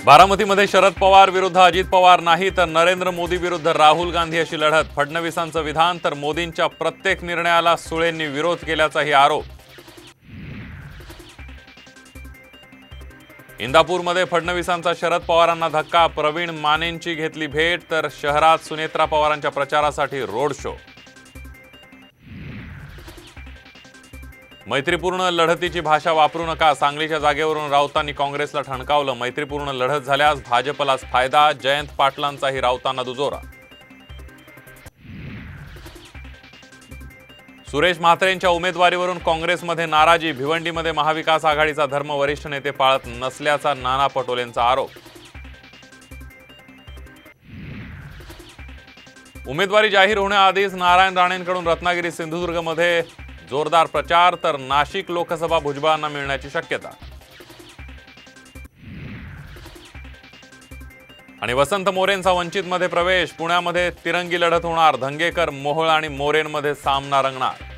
बारामतीमध्ये शरद पवार विरुद्ध अजित पवार नाही तर नरेंद्र मोदी विरुद्ध राहुल गांधी अशी लढत। फडणवीसांचं विधान तर मोदींच्या प्रत्येक निर्णयाला सुळेंनी विरोध केल्याचाही आरोप। इंदापूरमध्ये फडणवीसांचा शरद पवारांना धक्का, प्रवीण मानेंची घेतली भेट, तर शहरात सुनेत्रा पवारांच्या प्रचारासाठी रोड शो। मैत्रीपूर्ण लढतीची भाषा वापरू नका, सांगलीच्या जागेवरून राऊतांनी काँग्रेसला ठणकावलं। मैत्रीपूर्ण लढत झाल्यास भाजपलाच फायदा, जयंत पाटलांचाही राऊतांना दुजोरा। सुरेश म्हात्रेंच्या उमेदवारीवरून काँग्रेसमध्ये नाराजी, भिवंडीमध्ये महाविकास आघाडीचा धर्म वरिष्ठ नेते पाळत नसल्याचा नाना पटोलेंचा आरोप। उमेदवारी जाहीर होण्याआधीच नारायण राणेंकडून रत्नागिरी सिंधुदुर्गमध्ये जोरदार प्रचार, तर नाशिक लोकसभा भुजबळांना मिळण्याची शक्यता। आणि वसंत मोरेंचा वंचितमध्ये प्रवेश, पुण्यामध्ये तिरंगी लढत होणार, धंगेकर, मोहोळ आणि मोरेंमध्ये सामना रंगणार।